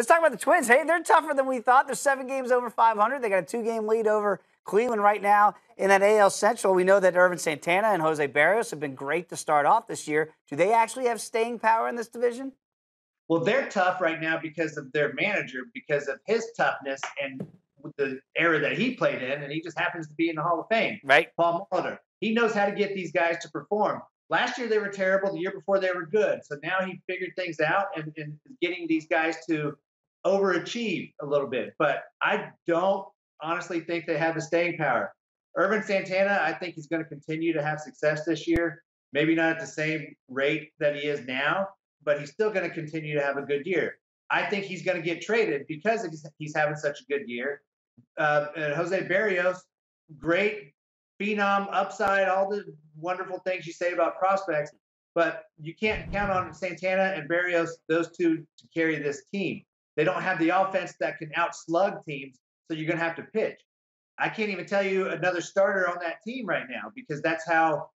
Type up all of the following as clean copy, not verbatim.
Let's talk about the Twins. Hey, they're tougher than we thought. They're 7 games over 500. They got a 2-game lead over Cleveland right now in that AL Central. We know that Ervin Santana and Jose Berrios have been great to start off this year. Do they actually have staying power in this division? Well, they're tough right now because of their manager, because of his toughness and the era that he played in, and he just happens to be in the Hall of Fame. Right. Paul Molitor. He knows how to get these guys to perform. Last year they were terrible. The year before they were good. So now he figured things out and getting these guys to overachieve a little bit. But I don't honestly think they have the staying power. Ervin Santana, I think he's going to continue to have success this year. Maybe not at the same rate that he is now, but he's still going to continue to have a good year. I think he's going to get traded because he's having such a good year. And Jose Berrios, great phenom, upside, all the wonderful things you say about prospects, but you can't count on Santana and Berrios, those two, to carry this team. They don't have the offense that can outslug teams, so you're going to have to pitch. I can't even tell you another starter on that team right now because that's how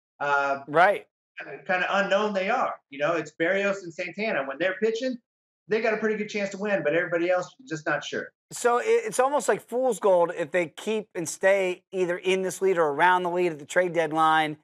right kind of unknown they are. You know, it's Berrios and Santana. When they're pitching, they got a pretty good chance to win, but everybody else just not sure. So it's almost like fool's gold if they keep and stay either in this lead or around the lead at the trade deadline.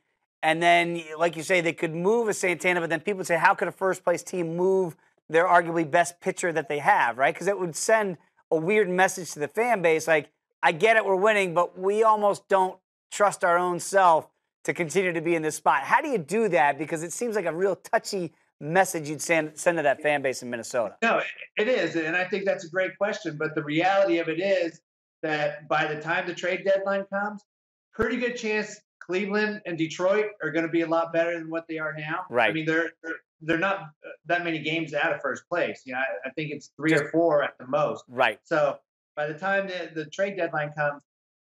And then, like you say, they could move a Santana, but then people say, how could a first-place team move their arguably best pitcher that they have, right? Because it would send a weird message to the fan base, like, I get it, we're winning, but we almost don't trust our own self to continue to be in this spot. How do you do that? Because it seems like a real touchy message you'd send to that fan base in Minnesota. No, it is, and I think that's a great question. But the reality of it is that by the time the trade deadline comes, pretty good chance Cleveland and Detroit are going to be a lot better than what they are now. Right. I mean, they're not that many games out of first place. You know, I think it's 3 or 4 at the most. Right. So by the time the trade deadline comes,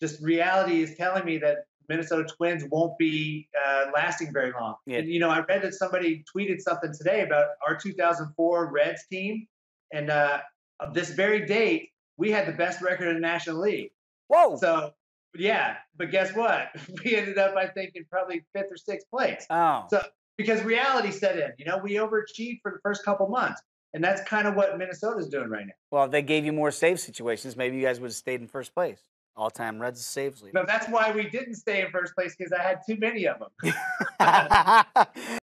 just reality is telling me that Minnesota Twins won't be lasting very long. Yeah. And, you know, I read that somebody tweeted something today about our 2004 Reds team. And of this very date, we had the best record in the National League. Whoa. So, yeah. But guess what? We ended up, I think, in probably 5th or 6th place. Oh. So because reality set in. You know, we overachieved for the first couple months. And that's kind of what Minnesota's doing right now. Well, if they gave you more save situations, maybe you guys would have stayed in first place. All-time Reds saves leader. No, that's why we didn't stay in first place, because I had too many of them.